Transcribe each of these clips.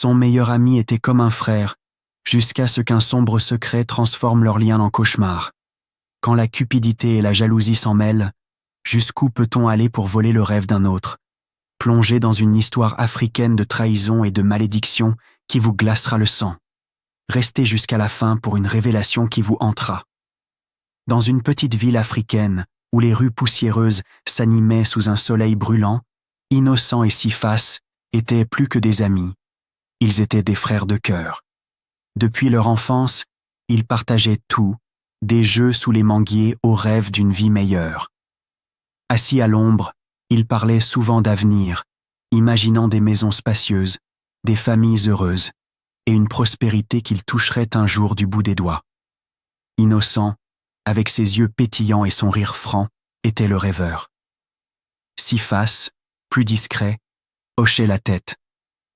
Son meilleur ami était comme un frère, jusqu'à ce qu'un sombre secret transforme leur lien en cauchemar. Quand la cupidité et la jalousie s'en mêlent, jusqu'où peut-on aller pour voler le rêve d'un autre, plonger dans une histoire africaine de trahison et de malédiction qui vous glacera le sang? Restez jusqu'à la fin pour une révélation qui vous hantera. Dans une petite ville africaine, où les rues poussiéreuses s'animaient sous un soleil brûlant, Innocent et Siphas étaient plus que des amis. Ils étaient des frères de cœur. Depuis leur enfance, ils partageaient tout, des jeux sous les manguiers aux rêves d'une vie meilleure. Assis à l'ombre, ils parlaient souvent d'avenir, imaginant des maisons spacieuses, des familles heureuses, et une prospérité qu'ils toucheraient un jour du bout des doigts. Innocent, avec ses yeux pétillants et son rire franc, était le rêveur. Siphas, plus discret, hochait la tête,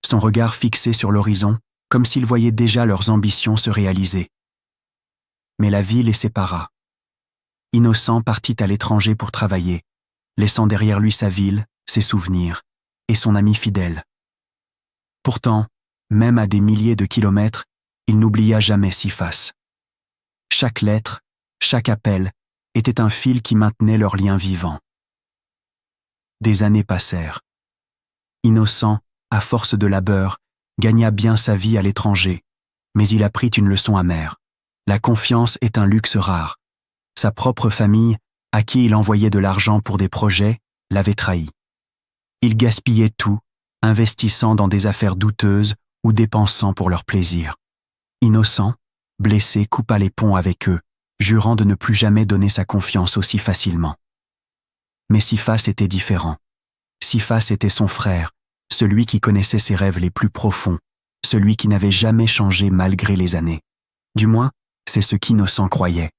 son regard fixé sur l'horizon, comme s'il voyait déjà leurs ambitions se réaliser. Mais la vie les sépara. Innocent partit à l'étranger pour travailler, laissant derrière lui sa ville, ses souvenirs, et son ami fidèle. Pourtant, même à des milliers de kilomètres, il n'oublia jamais Siphas. Chaque lettre, chaque appel, était un fil qui maintenait leur lien vivant. Des années passèrent. Innocent, à force de labeur, gagna bien sa vie à l'étranger, mais il apprit une leçon amère. La confiance est un luxe rare. Sa propre famille, à qui il envoyait de l'argent pour des projets, l'avait trahi. Il gaspillait tout, investissant dans des affaires douteuses ou dépensant pour leur plaisir. Innocent, blessé, coupa les ponts avec eux, jurant de ne plus jamais donner sa confiance aussi facilement. Mais Siphas était différent. Siphas était son frère, celui qui connaissait ses rêves les plus profonds, celui qui n'avait jamais changé malgré les années. Du moins, c'est ce qu'Innocent croyait.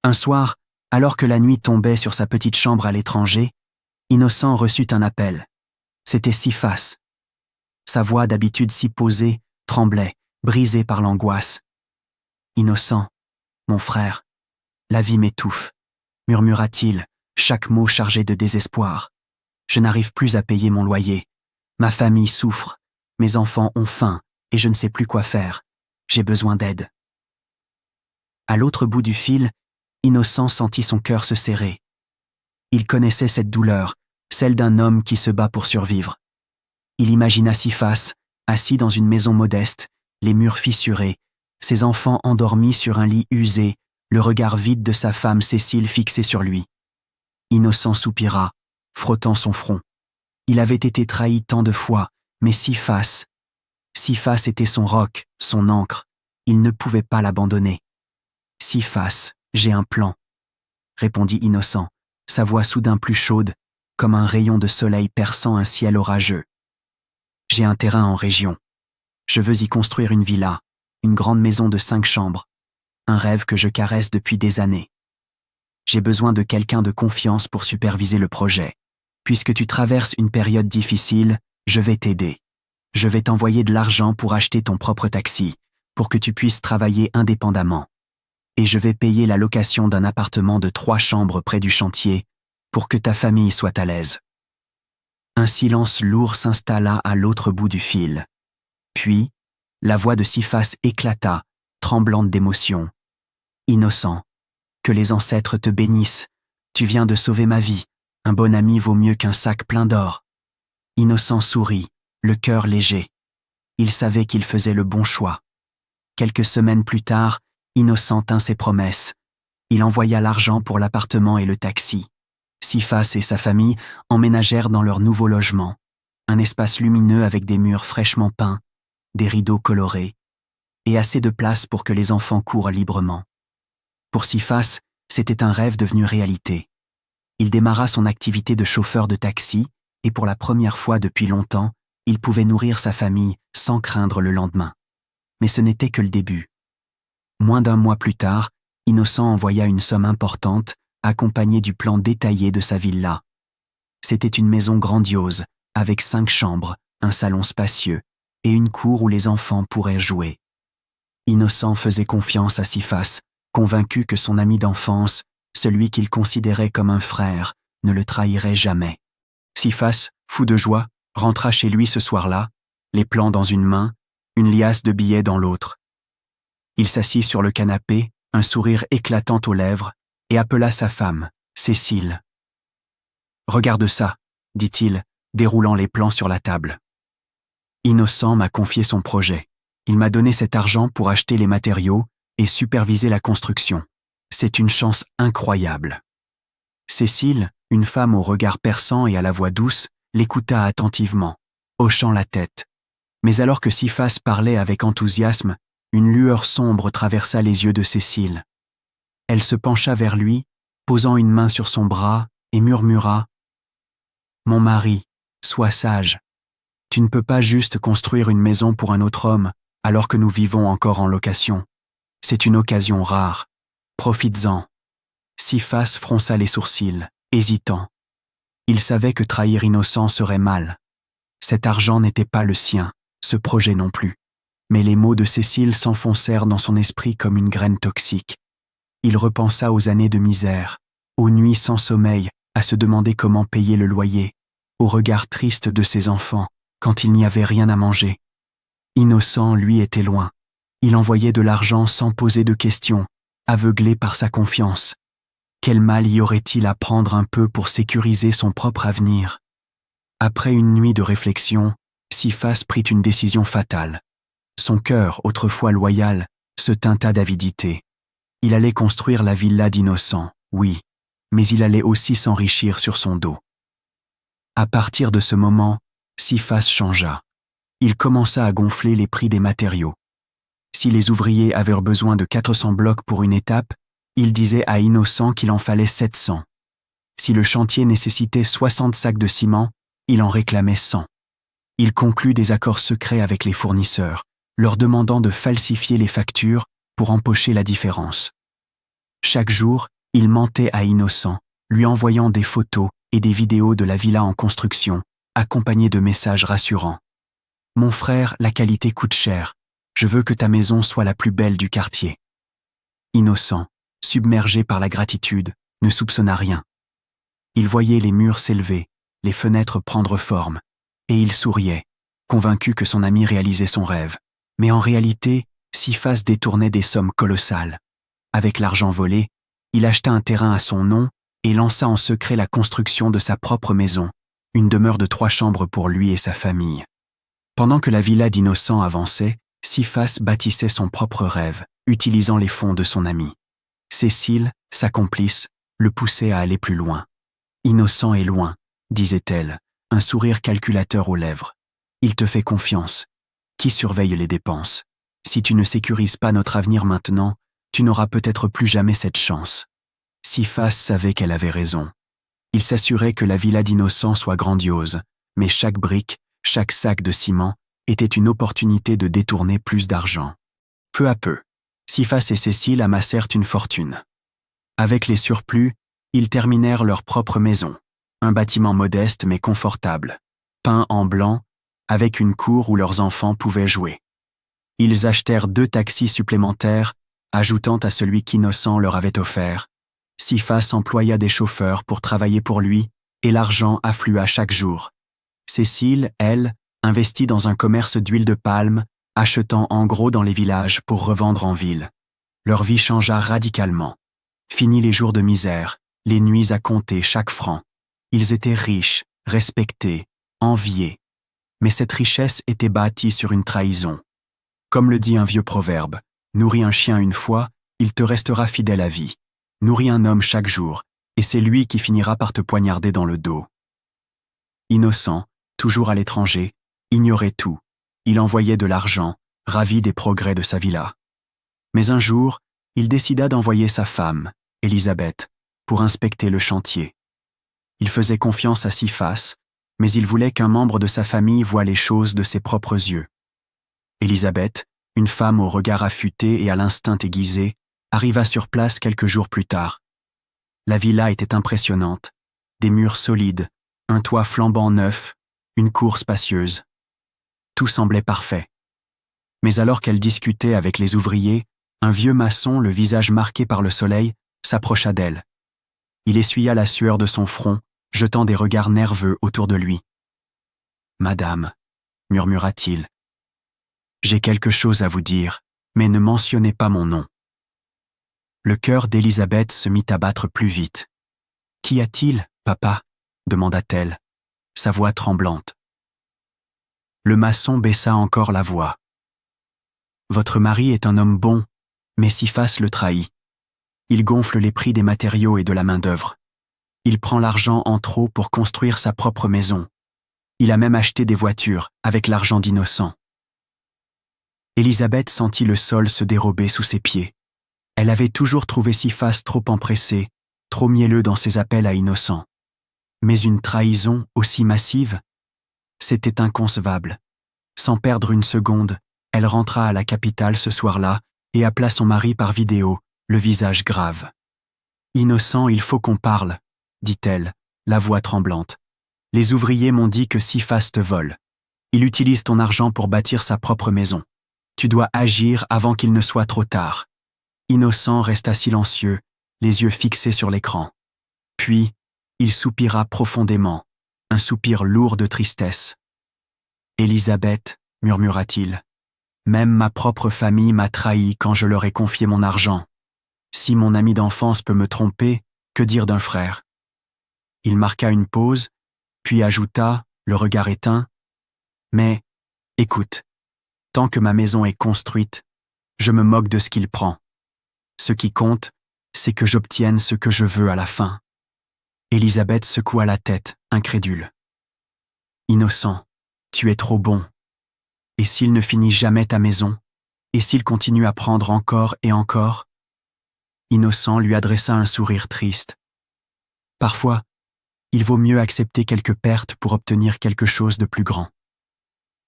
Un soir, alors que la nuit tombait sur sa petite chambre à l'étranger, Innocent reçut un appel. C'était Siphas. Sa voix d'habitude si posée tremblait, brisée par l'angoisse. « Innocent, mon frère, la vie m'étouffe, » murmura-t-il, chaque mot chargé de désespoir. « Je n'arrive plus à payer mon loyer. Ma famille souffre, mes enfants ont faim et je ne sais plus quoi faire. J'ai besoin d'aide. » À l'autre bout du fil, Innocent sentit son cœur se serrer. Il connaissait cette douleur, celle d'un homme qui se bat pour survivre. Il imagina Siphas, assis dans une maison modeste, les murs fissurés, ses enfants endormis sur un lit usé, le regard vide de sa femme Cécile fixé sur lui. Innocent soupira, frottant son front. Il avait été trahi tant de fois, mais Siphas était son roc, son ancre. Il ne pouvait pas l'abandonner. « Siphas, j'ai un plan, » répondit Innocent, sa voix soudain plus chaude, comme un rayon de soleil perçant un ciel orageux. « J'ai un terrain en région. Je veux y construire une villa, une grande maison de 5 chambres, un rêve que je caresse depuis des années. J'ai besoin de quelqu'un de confiance pour superviser le projet. Puisque tu traverses une période difficile, je vais t'aider. Je vais t'envoyer de l'argent pour acheter ton propre taxi, pour que tu puisses travailler indépendamment. Et je vais payer la location d'un appartement de 3 chambres près du chantier, pour que ta famille soit à l'aise. » Un silence lourd s'installa à l'autre bout du fil. Puis, la voix de Siphas éclata, tremblante d'émotion. « Innocent, que les ancêtres te bénissent. Tu viens de sauver ma vie. Un bon ami vaut mieux qu'un sac plein d'or. » Innocent sourit, le cœur léger. Il savait qu'il faisait le bon choix. Quelques semaines plus tard, Innocent tint ses promesses. Il envoya l'argent pour l'appartement et le taxi. Siphas et sa famille emménagèrent dans leur nouveau logement, un espace lumineux avec des murs fraîchement peints, des rideaux colorés, et assez de place pour que les enfants courent librement. Pour Siphas, c'était un rêve devenu réalité. Il démarra son activité de chauffeur de taxi et pour la première fois depuis longtemps, il pouvait nourrir sa famille sans craindre le lendemain. Mais ce n'était que le début. Moins d'1 mois plus tard, Innocent envoya une somme importante, accompagnée du plan détaillé de sa villa. C'était une maison grandiose, avec 5 chambres, un salon spacieux et une cour où les enfants pourraient jouer. Innocent faisait confiance à Siphas, convaincu que son ami d'enfance, celui qu'il considérait comme un frère, ne le trahirait jamais. Siphas, fou de joie, rentra chez lui ce soir-là, les plans dans une main, une liasse de billets dans l'autre. Il s'assit sur le canapé, un sourire éclatant aux lèvres, et appela sa femme, Cécile. « Regarde ça, » dit-il, déroulant les plans sur la table. Innocent m'a confié son projet. Il m'a donné cet argent pour acheter les matériaux et superviser la construction. C'est une chance incroyable. Cécile, une femme au regard perçant et à la voix douce, l'écouta attentivement, hochant la tête. Mais alors que Siphas parlait avec enthousiasme, une lueur sombre traversa les yeux de Cécile. Elle se pencha vers lui, posant une main sur son bras, et murmura « Mon mari, sois sage. Tu ne peux pas juste construire une maison pour un autre homme alors que nous vivons encore en location. C'est une occasion rare. Profites-en. » Siphas fronça les sourcils, hésitant. Il savait que trahir Innocent serait mal. Cet argent n'était pas le sien, ce projet non plus. Mais les mots de Cécile s'enfoncèrent dans son esprit comme une graine toxique. Il repensa aux années de misère, aux nuits sans sommeil, à se demander comment payer le loyer, au regard triste de ses enfants, quand il n'y avait rien à manger. Innocent, lui, était loin. Il envoyait de l'argent sans poser de questions, aveuglé par sa confiance. Quel mal y aurait-il à prendre un peu pour sécuriser son propre avenir? Après une nuit de réflexion, Siphas prit une décision fatale. Son cœur, autrefois loyal, se teinta d'avidité. Il allait construire la villa d'Innocent, oui, mais il allait aussi s'enrichir sur son dos. À partir de ce moment, Siphas changea. Il commença à gonfler les prix des matériaux. Si les ouvriers avaient besoin de 400 blocs pour une étape, il disait à Innocent qu'il en fallait 700. Si le chantier nécessitait 60 sacs de ciment, il en réclamait 100. Il conclut des accords secrets avec les fournisseurs, leur demandant de falsifier les factures pour empocher la différence. Chaque jour, il mentait à Innocent, lui envoyant des photos et des vidéos de la villa en construction, accompagnés de messages rassurants. « Mon frère, la qualité coûte cher. Je veux que ta maison soit la plus belle du quartier. » Innocent, submergé par la gratitude, ne soupçonna rien. Il voyait les murs s'élever, les fenêtres prendre forme, et il souriait, convaincu que son ami réalisait son rêve. Mais en réalité, Siphas détournait des sommes colossales. Avec l'argent volé, il acheta un terrain à son nom et lança en secret la construction de sa propre maison, une demeure de 3 chambres pour lui et sa famille. Pendant que la villa d'Innocent avançait, Siphas bâtissait son propre rêve, utilisant les fonds de son ami. Cécile, sa complice, le poussait à aller plus loin. « Innocent est loin », disait-elle, un sourire calculateur aux lèvres. « Il te fait confiance. Qui surveille les dépenses? Si tu ne sécurises pas notre avenir maintenant, tu n'auras peut-être plus jamais cette chance. » Siphas savait qu'elle avait raison. Il s'assurait que la villa d'Innocent soit grandiose, mais chaque brique, chaque sac de ciment était une opportunité de détourner plus d'argent. Peu à peu, Siphas et Cécile amassèrent une fortune. Avec les surplus, ils terminèrent leur propre maison, un bâtiment modeste mais confortable, peint en blanc, avec une cour où leurs enfants pouvaient jouer. Ils achetèrent 2 taxis supplémentaires, ajoutant à celui qu'Innocent leur avait offert. Siphas employa des chauffeurs pour travailler pour lui et l'argent afflua chaque jour. Cécile, elle, investit dans un commerce d'huile de palme, achetant en gros dans les villages pour revendre en ville. Leur vie changea radicalement. Fini les jours de misère, les nuits à compter chaque franc. Ils étaient riches, respectés, enviés. Mais cette richesse était bâtie sur une trahison. Comme le dit un vieux proverbe, « Nourris un chien une fois, il te restera fidèle à vie. Nourris un homme chaque jour, et c'est lui qui finira par te poignarder dans le dos. » Innocent, toujours à l'étranger, ignorait tout. Il envoyait de l'argent, ravi des progrès de sa villa. Mais un jour, il décida d'envoyer sa femme, Élisabeth, pour inspecter le chantier. Il faisait confiance à Siphas, mais il voulait qu'un membre de sa famille voie les choses de ses propres yeux. Élisabeth, une femme au regard affûté et à l'instinct aiguisé, arriva sur place quelques jours plus tard. La villa était impressionnante, des murs solides, un toit flambant neuf, une cour spacieuse. Tout semblait parfait. Mais alors qu'elle discutait avec les ouvriers, un vieux maçon, le visage marqué par le soleil, s'approcha d'elle. Il essuya la sueur de son front, jetant des regards nerveux autour de lui. « Madame, » murmura-t-il, « J'ai quelque chose à vous dire, mais ne mentionnez pas mon nom. » Le cœur d'Élisabeth se mit à battre plus vite. « Qu'y a-t-il, papa ?» demanda-t-elle, sa voix tremblante. Le maçon baissa encore la voix. « Votre mari est un homme bon, mais Siphas le trahit. Il gonfle les prix des matériaux et de la main-d'œuvre. Il prend l'argent en trop pour construire sa propre maison. Il a même acheté des voitures avec l'argent d'Innocent. » Élisabeth sentit le sol se dérober sous ses pieds. Elle avait toujours trouvé Siphas trop empressé, trop mielleux dans ses appels à Innocent. Mais une trahison aussi massive? C'était inconcevable. Sans perdre une seconde, elle rentra à la capitale ce soir-là et appela son mari par vidéo, le visage grave. « Innocent, il faut qu'on parle, » dit-elle, la voix tremblante. « Les ouvriers m'ont dit que Siphas te vole. Il utilise ton argent pour bâtir sa propre maison. Tu dois agir avant qu'il ne soit trop tard. » Innocent resta silencieux, les yeux fixés sur l'écran. Puis, il soupira profondément, un soupir lourd de tristesse. « Élisabeth, » murmura-t-il, « même ma propre famille m'a trahi quand je leur ai confié mon argent. Si mon ami d'enfance peut me tromper, que dire d'un frère ?» Il marqua une pause, puis ajouta, le regard éteint, « Mais, écoute, tant que ma maison est construite, je me moque de ce qu'il prend. Ce qui compte, c'est que j'obtienne ce que je veux à la fin. » Élisabeth secoua la tête, incrédule. « Innocent, tu es trop bon. Et s'il ne finit jamais ta maison? Et s'il continue à prendre encore et encore ?» Innocent lui adressa un sourire triste. « Parfois, il vaut mieux accepter quelques pertes pour obtenir quelque chose de plus grand. »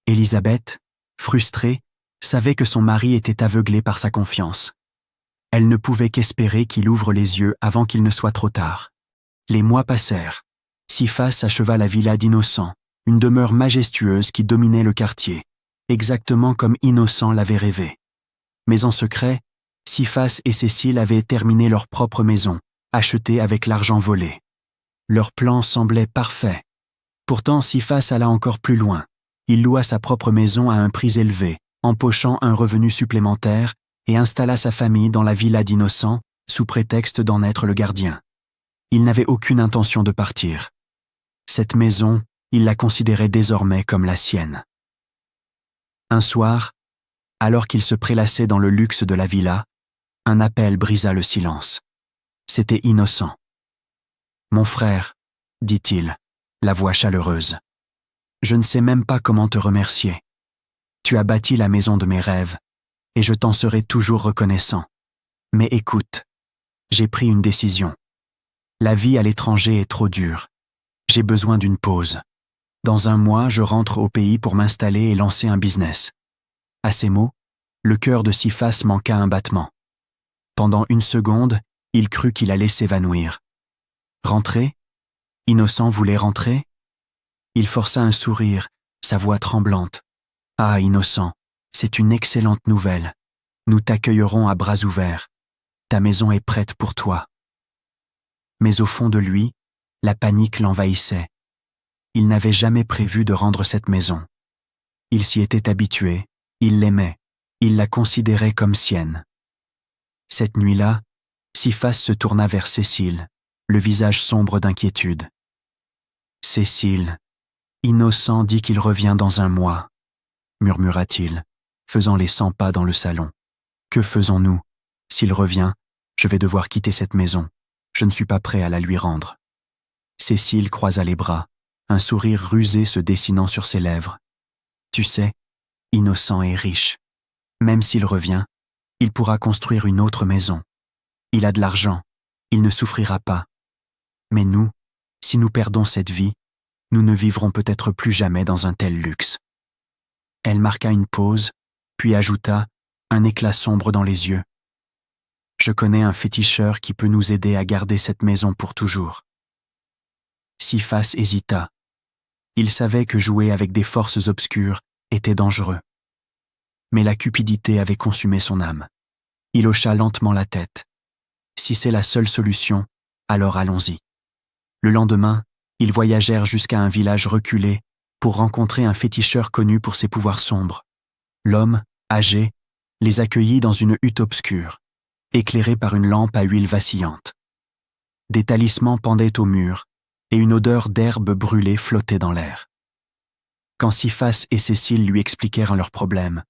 Élisabeth, frustrée, savait que son mari était aveuglé par sa confiance. Elle ne pouvait qu'espérer qu'il ouvre les yeux avant qu'il ne soit trop tard. Les mois passèrent. Siphas acheva la villa d'Innocent, une demeure majestueuse qui dominait le quartier, exactement comme Innocent l'avait rêvé. Mais en secret, Siphas et Cécile avaient terminé leur propre maison, achetée avec l'argent volé. Leur plan semblait parfait. Pourtant, Siphas alla encore plus loin. Il loua sa propre maison à un prix élevé, empochant un revenu supplémentaire, et installa sa famille dans la villa d'Innocent, sous prétexte d'en être le gardien. Il n'avait aucune intention de partir. Cette maison, il la considérait désormais comme la sienne. Un soir, alors qu'il se prélassait dans le luxe de la villa, un appel brisa le silence. C'était Innocent. « Mon frère, » dit-il, la voix chaleureuse, « je ne sais même pas comment te remercier. Tu as bâti la maison de mes rêves, et je t'en serai toujours reconnaissant. Mais écoute, j'ai pris une décision. La vie à l'étranger est trop dure. J'ai besoin d'une pause. Dans un mois, je rentre au pays pour m'installer et lancer un business. » À ces mots, le cœur de Siphas manqua un battement. Pendant une seconde, il crut qu'il allait s'évanouir. Rentrer? Innocent voulait rentrer? Il força un sourire, sa voix tremblante. « Ah, Innocent, c'est une excellente nouvelle. Nous t'accueillerons à bras ouverts. Ta maison est prête pour toi. » Mais au fond de lui, la panique l'envahissait. Il n'avait jamais prévu de rendre cette maison. Il s'y était habitué, il l'aimait, il la considérait comme sienne. Cette nuit-là, Siphas se tourna vers Cécile, le visage sombre d'inquiétude. « Cécile, Innocent dit qu'il revient dans un mois, » murmura-t-il, faisant les 100 pas dans le salon. « Que faisons-nous? S'il revient, je vais devoir quitter cette maison. Je ne suis pas prêt à la lui rendre. » Cécile croisa les bras, un sourire rusé se dessinant sur ses lèvres. « Tu sais, Innocent est riche. Même s'il revient, il pourra construire une autre maison. Il a de l'argent, il ne souffrira pas. Mais nous, si nous perdons cette vie, nous ne vivrons peut-être plus jamais dans un tel luxe. » Elle marqua une pause, puis ajouta, un éclat sombre dans les yeux. « Je connais un féticheur qui peut nous aider à garder cette maison pour toujours. » Siphas hésita. Il savait que jouer avec des forces obscures était dangereux. Mais la cupidité avait consumé son âme. Il hocha lentement la tête. Si c'est la seule solution, alors allons-y. Le lendemain, ils voyagèrent jusqu'à un village reculé pour rencontrer un féticheur connu pour ses pouvoirs sombres. L'homme, âgé, les accueillit dans une hutte obscure, éclairée par une lampe à huile vacillante. Des talismans pendaient au mur, et une odeur d'herbe brûlée flottait dans l'air. Quand Siphas et Cécile lui expliquèrent leurs problèmes,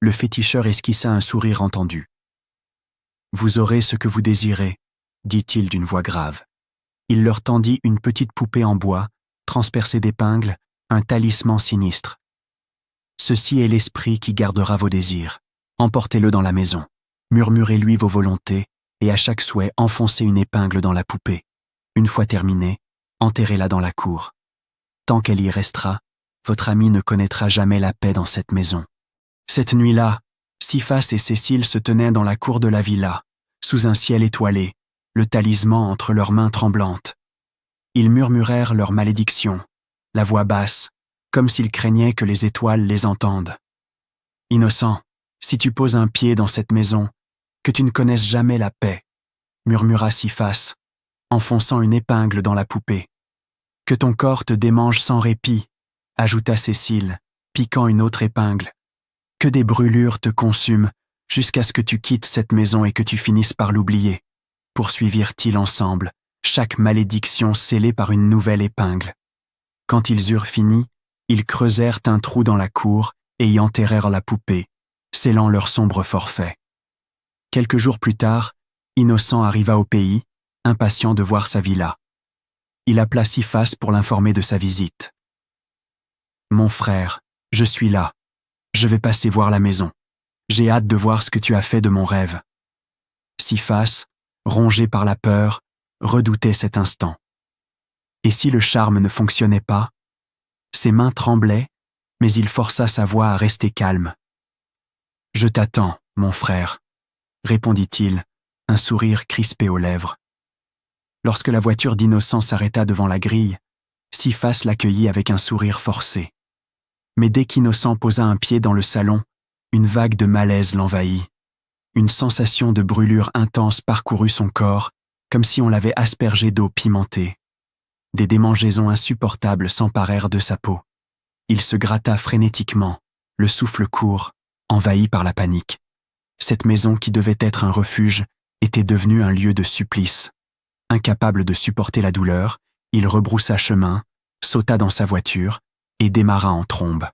le féticheur esquissa un sourire entendu. « Vous aurez ce que vous désirez, » dit-il d'une voix grave. Il leur tendit une petite poupée en bois, transpercée d'épingles, un talisman sinistre. « Ceci est l'esprit qui gardera vos désirs. Emportez-le dans la maison, murmurez-lui vos volontés, et à chaque souhait enfoncez une épingle dans la poupée. Une fois terminée, enterrez-la dans la cour. Tant qu'elle y restera, votre ami ne connaîtra jamais la paix dans cette maison. » Cette nuit-là, Siphas et Cécile se tenaient dans la cour de la villa, sous un ciel étoilé, le talisman entre leurs mains tremblantes. Ils murmurèrent leurs malédictions, la voix basse, comme s'ils craignaient que les étoiles les entendent. « Innocent, si tu poses un pied dans cette maison, que tu ne connaisses jamais la paix, » murmura Siphas, enfonçant une épingle dans la poupée. « Que ton corps te démange sans répit, » ajouta Cécile, piquant une autre épingle. « Que des brûlures te consument jusqu'à ce que tu quittes cette maison et que tu finisses par l'oublier. » Poursuivirent-ils ensemble, chaque malédiction scellée par une nouvelle épingle. Quand ils eurent fini, ils creusèrent un trou dans la cour et y enterrèrent la poupée, scellant leur sombre forfait. Quelques jours plus tard, Innocent arriva au pays, impatient de voir sa villa. Il appela Siphas pour l'informer de sa visite. « Mon frère, je suis là. Je vais passer voir la maison. J'ai hâte de voir ce que tu as fait de mon rêve. » Siphas, rongé par la peur, redoutait cet instant. Et si le charme ne fonctionnait pas? Ses mains tremblaient, mais il força sa voix à rester calme. « Je t'attends, mon frère, » répondit-il, un sourire crispé aux lèvres. Lorsque la voiture d'Innocent s'arrêta devant la grille, Siphas l'accueillit avec un sourire forcé. Mais dès qu'Innocent posa un pied dans le salon, une vague de malaise l'envahit. Une sensation de brûlure intense parcourut son corps, comme si on l'avait aspergé d'eau pimentée. Des démangeaisons insupportables s'emparèrent de sa peau. Il se gratta frénétiquement, le souffle court, envahi par la panique. Cette maison qui devait être un refuge était devenue un lieu de supplice. Incapable de supporter la douleur, il rebroussa chemin, sauta dans sa voiture et démarra en trombe.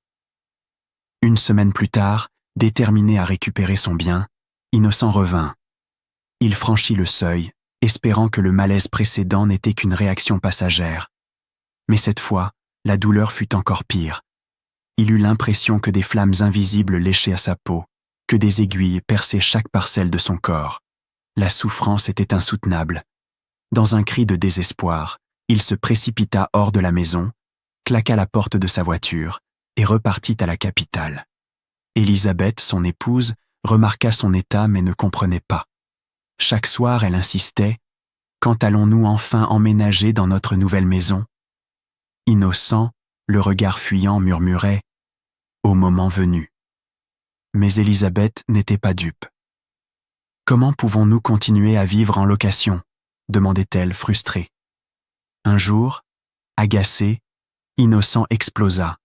Une semaine plus tard, déterminé à récupérer son bien, Innocent revint. Il franchit le seuil, espérant que le malaise précédent n'était qu'une réaction passagère. Mais cette fois, la douleur fut encore pire. Il eut l'impression que des flammes invisibles léchaient sa peau, que des aiguilles perçaient chaque parcelle de son corps. La souffrance était insoutenable. Dans un cri de désespoir, il se précipita hors de la maison, claqua la porte de sa voiture et repartit à la capitale. Élisabeth, son épouse, remarqua son état mais ne comprenait pas. Chaque soir, elle insistait « Quand allons-nous enfin emménager dans notre nouvelle maison ?» Innocent, le regard fuyant, murmurait « Au moment venu ». Mais Élisabeth n'était pas dupe. « Comment pouvons-nous continuer à vivre en location ?» demandait-elle frustrée. Un jour, agacé, Innocent explosa.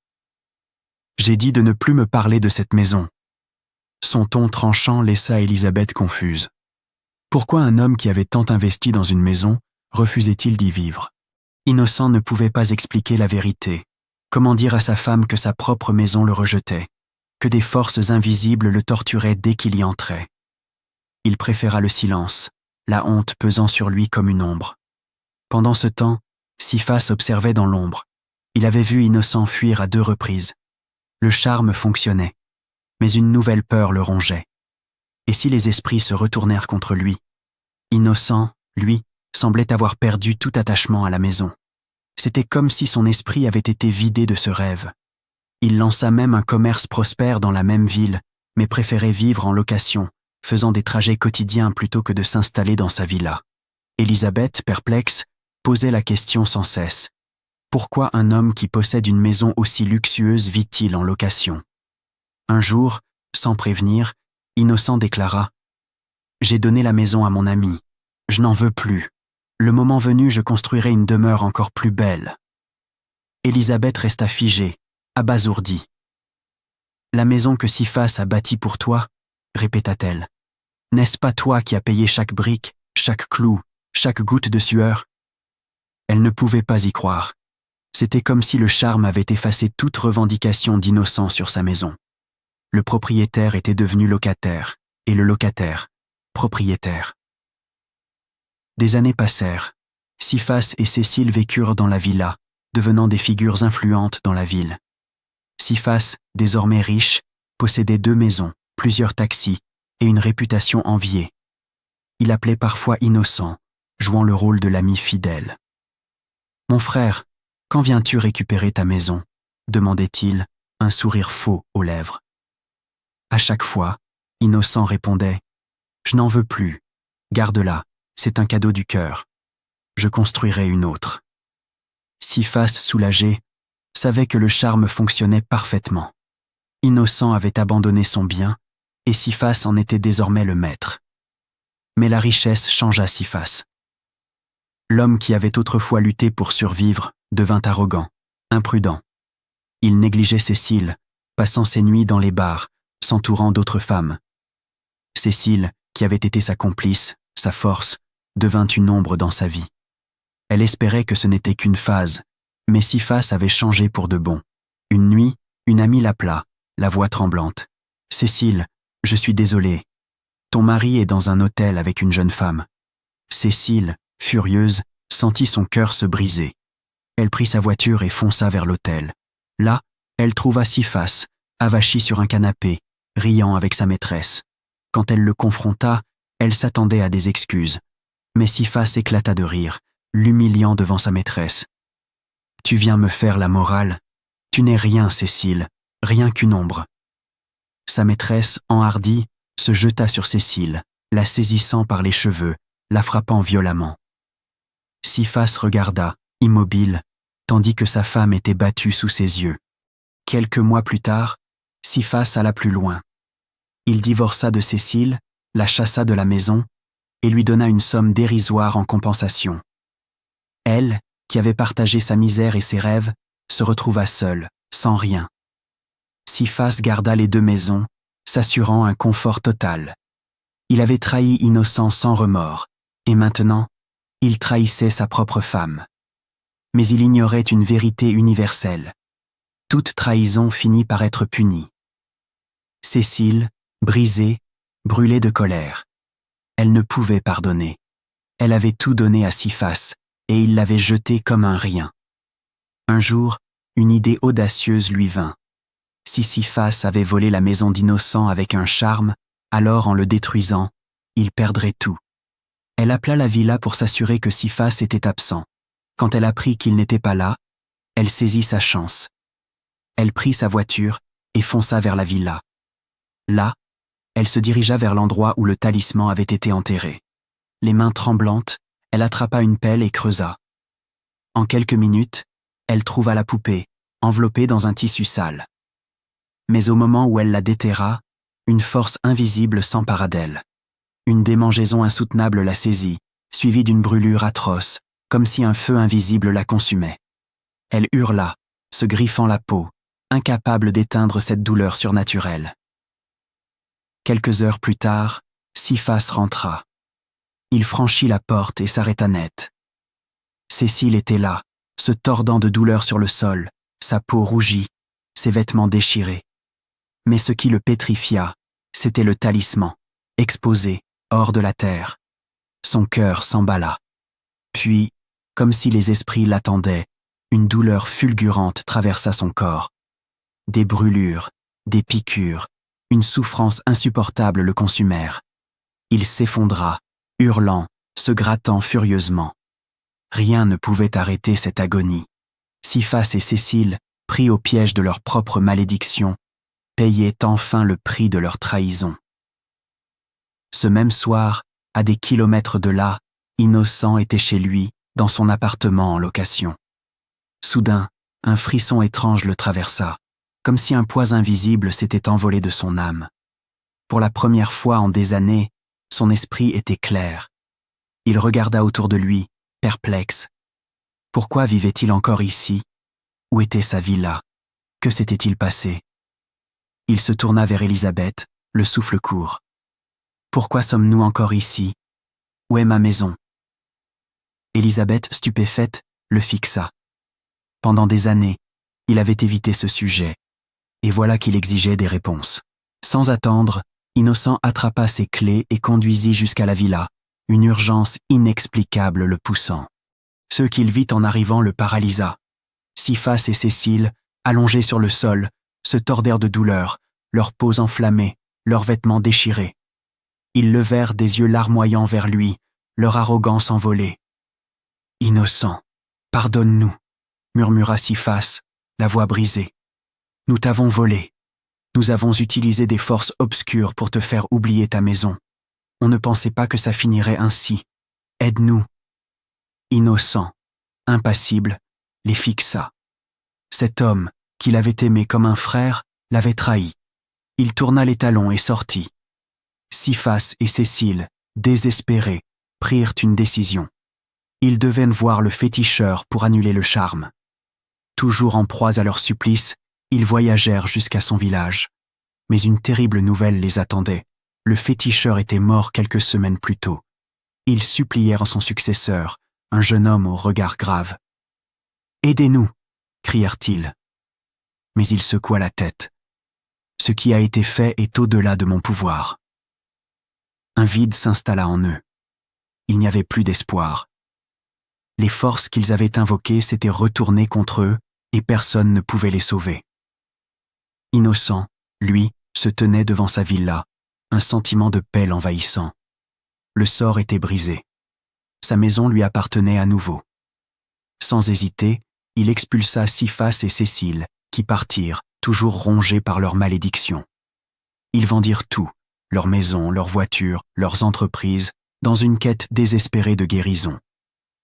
« J'ai dit de ne plus me parler de cette maison. » Son ton tranchant laissa Élisabeth confuse. Pourquoi un homme qui avait tant investi dans une maison refusait-il d'y vivre? Innocent ne pouvait pas expliquer la vérité. Comment dire à sa femme que sa propre maison le rejetait, que des forces invisibles le torturaient dès qu'il y entrait? Il préféra le silence, la honte pesant sur lui comme une ombre. Pendant ce temps, Siphas observait dans l'ombre. Il avait vu Innocent fuir à 2 reprises. Le charme fonctionnait, mais une nouvelle peur le rongeait. Et si les esprits se retournèrent contre lui? Innocent, lui, semblait avoir perdu tout attachement à la maison. C'était comme si son esprit avait été vidé de ce rêve. Il lança même un commerce prospère dans la même ville, mais préférait vivre en location, faisant des trajets quotidiens plutôt que de s'installer dans sa villa. Élisabeth, perplexe, posait la question sans cesse. Pourquoi un homme qui possède une maison aussi luxueuse vit-il en location? Un jour, sans prévenir, Innocent déclara « J'ai donné la maison à mon ami. Je n'en veux plus. Le moment venu, je construirai une demeure encore plus belle. » Élisabeth resta figée, abasourdie. La maison que Siphas a bâtie pour toi, répéta-t-elle. N'est-ce pas toi qui as payé chaque brique, chaque clou, chaque goutte de sueur? Elle ne pouvait pas y croire. C'était comme si le charme avait effacé toute revendication d'innocence sur sa maison. Le propriétaire était devenu locataire, et le locataire, propriétaire. Des années passèrent. Siphas et Cécile vécurent dans la villa, devenant des figures influentes dans la ville. Siphas, désormais riche, possédait 2 maisons, plusieurs taxis et une réputation enviée. Il appelait parfois Innocent, jouant le rôle de l'ami fidèle. « Mon frère, quand viens-tu récupérer ta maison ?» demandait-il, un sourire faux aux lèvres. À chaque fois, Innocent répondait « Je n'en veux plus, garde-la, c'est un cadeau du cœur. Je construirai une autre. » Siphas, soulagé, savait que le charme fonctionnait parfaitement. Innocent avait abandonné son bien, et Siphas en était désormais le maître. Mais la richesse changea Siphas. L'homme qui avait autrefois lutté pour survivre devint arrogant, imprudent. Il négligeait Cécile, passant ses nuits dans les bars, s'entourant d'autres femmes. Cécile, qui avait été sa complice, sa force, devint une ombre dans sa vie. Elle espérait que ce n'était qu'une phase, mais Siphas avait changé pour de bon. Une nuit, une amie l'appela, la voix tremblante. « Cécile, je suis désolée. Ton mari est dans un hôtel avec une jeune femme. » Cécile, furieuse, sentit son cœur se briser. Elle prit sa voiture et fonça vers l'hôtel. Là, elle trouva Siphas, avachi sur un canapé, riant avec sa maîtresse. Quand elle le confronta, elle s'attendait à des excuses. Mais Siphas éclata de rire, l'humiliant devant sa maîtresse. « Tu viens me faire la morale? Tu n'es rien, Cécile, rien qu'une ombre. » Sa maîtresse, enhardie, se jeta sur Cécile, la saisissant par les cheveux, la frappant violemment. Siphas regarda, immobile, tandis que sa femme était battue sous ses yeux. Quelques mois plus tard, Siphas alla plus loin. Il divorça de Cécile, la chassa de la maison et lui donna une somme dérisoire en compensation. Elle, qui avait partagé sa misère et ses rêves, se retrouva seule, sans rien. Siphas garda les 2 maisons, s'assurant un confort total. Il avait trahi Innocent sans remords, et maintenant, il trahissait sa propre femme. Mais il ignorait une vérité universelle. Toute trahison finit par être punie. Cécile, brisée, brûlait de colère. Elle ne pouvait pardonner. Elle avait tout donné à Siphas, et il l'avait jeté comme un rien. Un jour, une idée audacieuse lui vint. Si Siphas avait volé la maison d'Innocent avec un charme, alors en le détruisant, il perdrait tout. Elle appela la villa pour s'assurer que Siphas était absent. Quand elle apprit qu'il n'était pas là, elle saisit sa chance. Elle prit sa voiture et fonça vers la villa. Là, elle se dirigea vers l'endroit où le talisman avait été enterré. Les mains tremblantes, elle attrapa une pelle et creusa. En quelques minutes, elle trouva la poupée, enveloppée dans un tissu sale. Mais au moment où elle la déterra, une force invisible s'empara d'elle. Une démangeaison insoutenable la saisit, suivie d'une brûlure atroce, comme si un feu invisible la consumait. Elle hurla, se griffant la peau, incapable d'éteindre cette douleur surnaturelle. Quelques heures plus tard, Siphas rentra. Il franchit la porte et s'arrêta net. Cécile était là, se tordant de douleur sur le sol, sa peau rougie, ses vêtements déchirés. Mais ce qui le pétrifia, c'était le talisman, exposé, hors de la terre. Son cœur s'emballa. Puis, comme si les esprits l'attendaient, une douleur fulgurante traversa son corps. Des brûlures, des piqûres, une souffrance insupportable le consumèrent. Il s'effondra, hurlant, se grattant furieusement. Rien ne pouvait arrêter cette agonie. Siphas et Cécile, pris au piège de leur propre malédiction, payaient enfin le prix de leur trahison. Ce même soir, à des kilomètres de là, Innocent était chez lui, dans son appartement en location. Soudain, un frisson étrange le traversa, comme si un poids invisible s'était envolé de son âme. Pour la première fois en des années, son esprit était clair. Il regarda autour de lui, perplexe. Pourquoi vivait-il encore ici? Où était sa villa? Que s'était-il passé? Il se tourna vers Élisabeth, le souffle court. « Pourquoi sommes-nous encore ici? Où est ma maison ?» Élisabeth, stupéfaite, le fixa. Pendant des années, il avait évité ce sujet, et voilà qu'il exigeait des réponses. Sans attendre, Innocent attrapa ses clés et conduisit jusqu'à la villa, une urgence inexplicable le poussant. Ce qu'il vit en arrivant le paralysa. Siphas et Cécile, allongés sur le sol, se tordèrent de douleur, leurs peaux enflammées, leurs vêtements déchirés. Ils levèrent des yeux larmoyants vers lui, leur arrogance envolée. « Innocent, pardonne-nous, » murmura Siphas, la voix brisée. « Nous t'avons volé. Nous avons utilisé des forces obscures pour te faire oublier ta maison. On ne pensait pas que ça finirait ainsi. Aide-nous. » Innocent, impassible, les fixa. Cet homme, qu'il avait aimé comme un frère, l'avait trahi. Il tourna les talons et sortit. Siphas et Cécile, désespérés, prirent une décision. Ils devaient voir le féticheur pour annuler le charme. Toujours en proie à leur supplice, ils voyagèrent jusqu'à son village. Mais une terrible nouvelle les attendait. Le féticheur était mort quelques semaines plus tôt. Ils supplièrent son successeur, un jeune homme au regard grave. « Aidez-nous » crièrent-ils. Mais il secoua la tête. « Ce qui a été fait est au-delà de mon pouvoir. » Un vide s'installa en eux. Il n'y avait plus d'espoir. Les forces qu'ils avaient invoquées s'étaient retournées contre eux et personne ne pouvait les sauver. Innocent, lui, se tenait devant sa villa, un sentiment de paix l'envahissant. Le sort était brisé. Sa maison lui appartenait à nouveau. Sans hésiter, il expulsa Siphas et Cécile, qui partirent, toujours rongés par leur malédiction. Ils vendirent tout, leur maison, leurs voitures, leurs entreprises, dans une quête désespérée de guérison.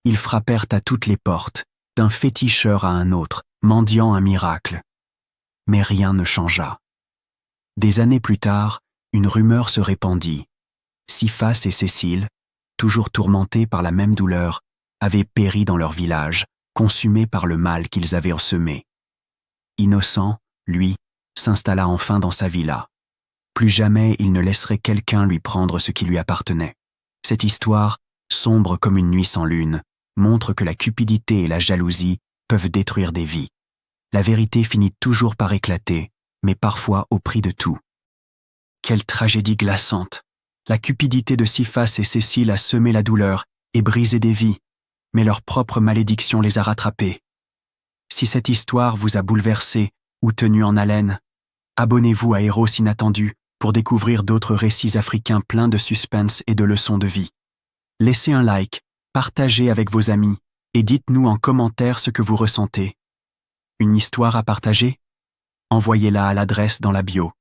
Ils frappèrent à toutes les portes, d'un féticheur à un autre, mendiant un miracle. Mais rien ne changea. Des années plus tard, une rumeur se répandit. Siphas et Cécile, toujours tourmentés par la même douleur, avaient péri dans leur village, consumés par le mal qu'ils avaient semé. Innocent, lui, s'installa enfin dans sa villa. Plus jamais il ne laisserait quelqu'un lui prendre ce qui lui appartenait. Cette histoire, sombre comme une nuit sans lune, montre que la cupidité et la jalousie peuvent détruire des vies. La vérité finit toujours par éclater, mais parfois au prix de tout. Quelle tragédie glaçante! La cupidité de Siphas et Cécile a semé la douleur et brisé des vies, mais leur propre malédiction les a rattrapés. Si cette histoire vous a bouleversé ou tenu en haleine, abonnez-vous à Héros Inattendus pour découvrir d'autres récits africains pleins de suspense et de leçons de vie. Laissez un like, partagez avec vos amis et dites-nous en commentaire ce que vous ressentez. Une histoire à partager? Envoyez-la à l'adresse dans la bio.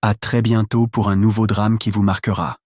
À très bientôt pour un nouveau drame qui vous marquera.